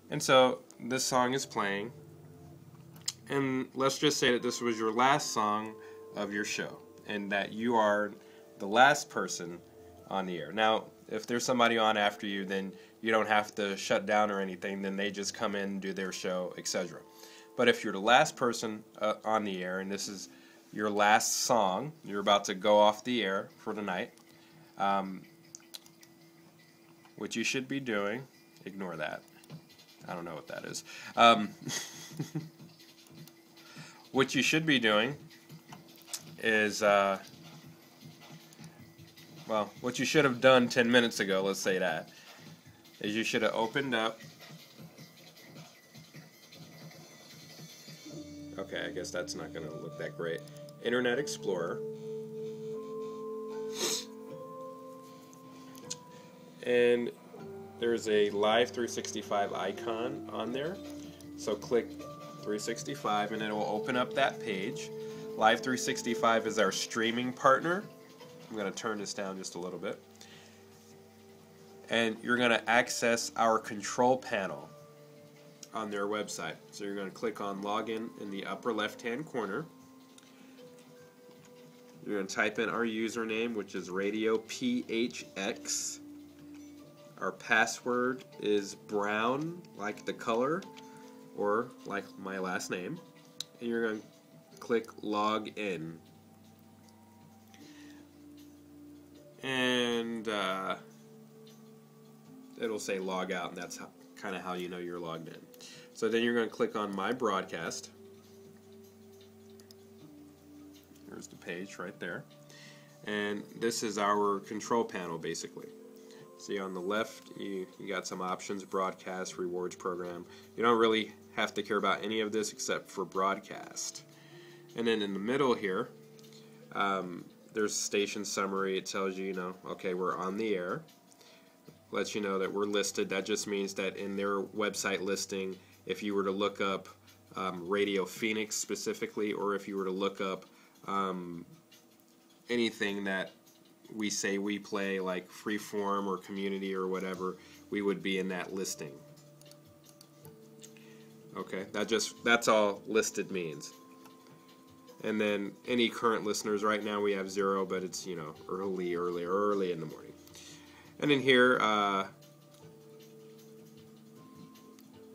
And so this song is playing, and let's just say that this was your last song of your show, and that you are the last person on the air. Now, if there's somebody on after you, then you don't have to shut down or anything, then they just come in, do their show, etc. But if you're the last person on the air, and this is your last song, you're about to go off the air for the night, what you should be doing, ignore that. I don't know what that is. What you should be doing is, well, what you should have done 10 minutes ago, let's say that, is you should have opened up. Okay, I guess that's not going to look that great. Internet Explorer. And there's a Live365 icon on there. So click 365 and it will open up that page. Live365 is our streaming partner. I'm going to turn this down just a little bit. And you're going to access our control panel on their website. So you're going to click on login in the upper left hand corner. You're going to type in our username, which is Radio PHX. Our password is brown, like the color, or like my last name. And you're going to click log in. And it'll say log out, and that's kind of how you know you're logged in. So then you're going to click on My Broadcast. There's the page right there. And this is our control panel, basically. See, on the left, you got some options: broadcast, rewards program. You don't really have to care about any of this except for broadcast. And then in the middle here, there's station summary. It tells you, okay, we're on the air. Lets you know that we're listed. That just means that in their website listing, if you were to look up Radio Phoenix specifically, or if you were to look up anything that we say we play, like Freeform or Community or whatever, we would be in that listing. Okay, that's all listed means. And then any current listeners, right now we have 0, but it's early in the morning. And in here,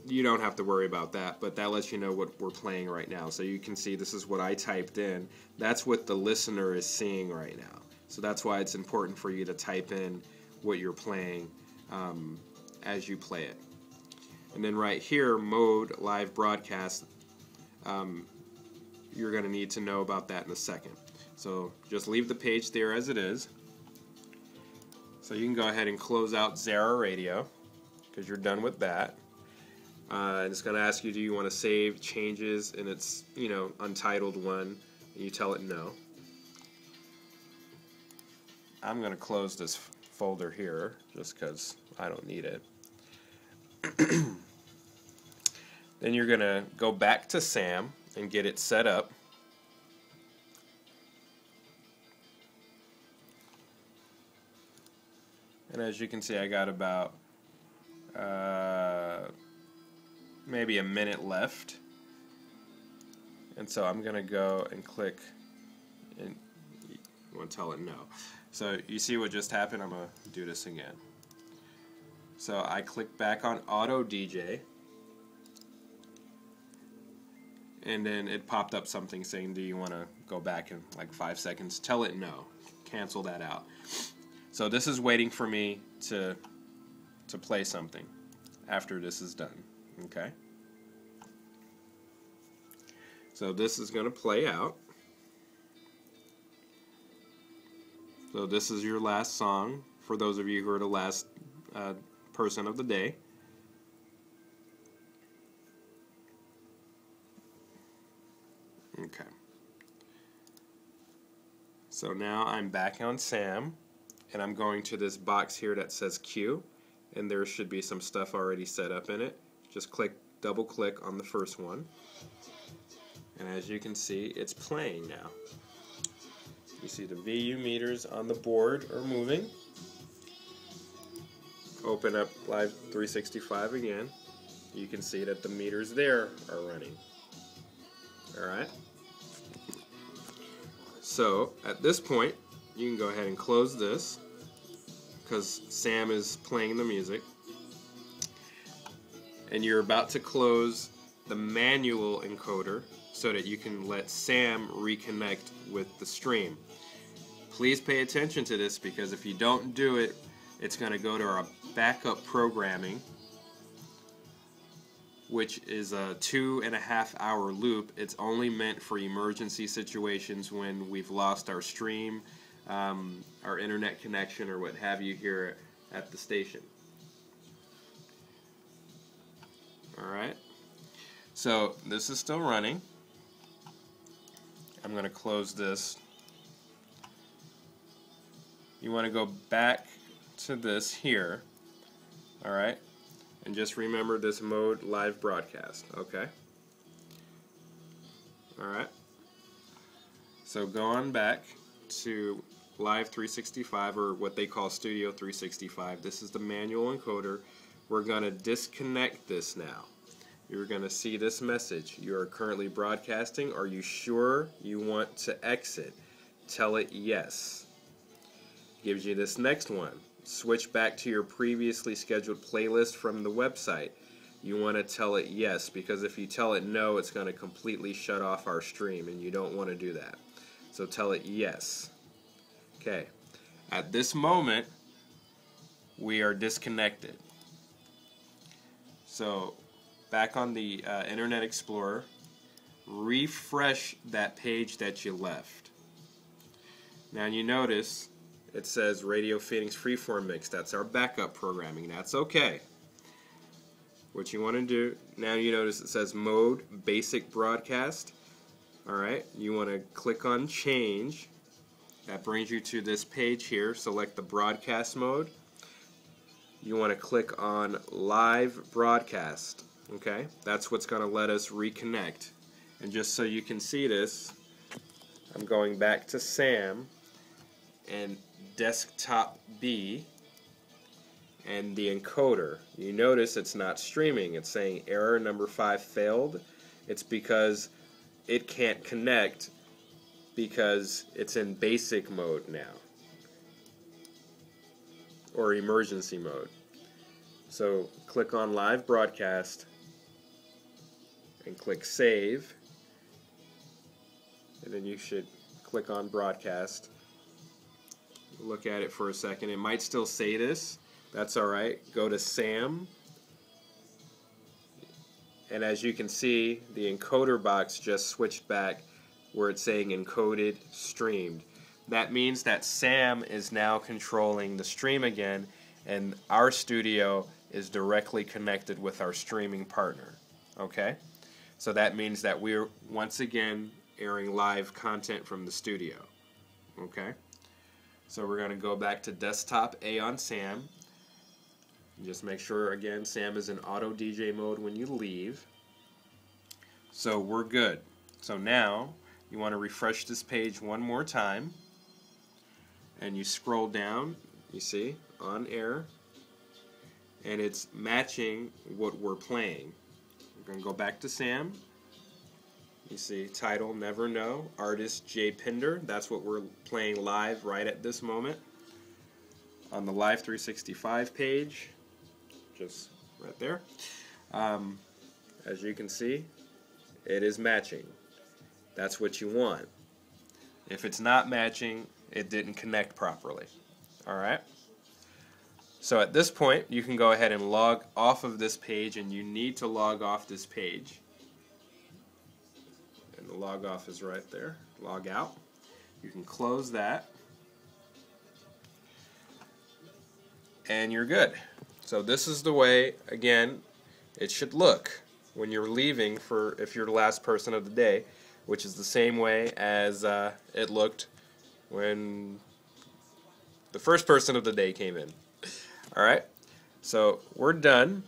you don't have to worry about that, but that lets you know what we're playing right now. So you can see this is what I typed in. That's what the listener is seeing right now. So that's why it's important for you to type in what you're playing as you play it. And then right here, mode, live broadcast, you're going to need to know about that in a second. So just leave the page there as it is. So you can go ahead and close out Zara Radio because you're done with that. And it's going to ask you, do you want to save changes in its, untitled one? And you tell it no. I'm going to close this folder here just because I don't need it. Then you're going to go back to SAM and get it set up. And as you can see, I got about maybe a minute left. And so I'm going to go and click, and you want to tell it no. So you see what just happened? I'm going to do this again. So I click back on Auto DJ, and then it popped up something saying, do you want to go back in like 5 seconds? Tell it no. Cancel that out. So this is waiting for me to play something after this is done. Okay? So this is going to play out. So this is your last song for those of you who are the last person of the day. Okay. So now I'm back on SAM, and I'm going to this box here that says Q, and there should be some stuff already set up in it. Just double click on the first one, and as you can see, it's playing now. You see the VU meters on the board are moving. Open up Live365 again. you can see that the meters there are running. Alright? So, at this point, you can go ahead and close this, because Sam is playing the music. And you're about to close the manual encoder so that you can let Sam reconnect with the stream. Please pay attention to this, because if you don't do it, it's going to go to our backup programming, which is a 2.5 hour loop. It's only meant for emergency situations when we've lost our stream, our internet connection, or what have you here at the station. Alright, so this is still running. I'm going to close this. You want to go back to this here. Alright. And just remember this mode live broadcast, okay? Alright. So go on back to Live365, or what they call Studio 365. This is the manual encoder. We're going to disconnect this now. You're going to see this message. You are currently broadcasting. Are you sure you want to exit? Tell it yes. Gives you this next one. Switch back to your previously scheduled playlist from the website. You want to tell it yes, because if you tell it no, it's going to completely shut off our stream, and you don't want to do that. So tell it yes. Okay. At this moment, we are disconnected. So back on the Internet Explorer, refresh that page that you left. Now you notice it says Radio Phoenix Freeform Mix. That's our backup programming. That's okay. What you want to do, now you notice it says Mode Basic Broadcast. Alright, you want to click on Change. That brings you to this page here. Select the broadcast mode. You want to click on Live Broadcast. Okay, that's what's going to let us reconnect. And just so you can see this, I'm going back to Sam and Desktop B and the encoder. You notice it's not streaming. It's saying error number 5 failed. It's because it can't connect, because it's in basic mode now, or emergency mode. So click on Live Broadcast and click Save, and then you should click on Broadcast. Look at it for a second. It might still say this. That's alright. Go to Sam, and as you can see, the encoder box just switched back where it's saying encoded streamed. That means that Sam is now controlling the stream again, and our studio is directly connected with our streaming partner. Okay? So that means that we're once again airing live content from the studio. Okay? So we're going to go back to Desktop A on Sam. Just make sure, again, Sam is in auto DJ mode when you leave. So we're good. So now you want to refresh this page one more time, and you scroll down, you see, on air, and it's matching what we're playing. We're going to go back to Sam. You see, title, Never Know, artist Jay Pinder. That's what we're playing live right at this moment. On the Live365 page, just right there. As you can see, it is matching. That's what you want. If it's not matching, it didn't connect properly. Alright? So at this point, you can go ahead and log off of this page, and you need to log off this page. And the log off is right there. Log out. You can close that. And you're good. So this is the way, again, it should look when you're leaving, for if you're the last person of the day, which is the same way as it looked when the first person of the day came in. Alright, so we're done.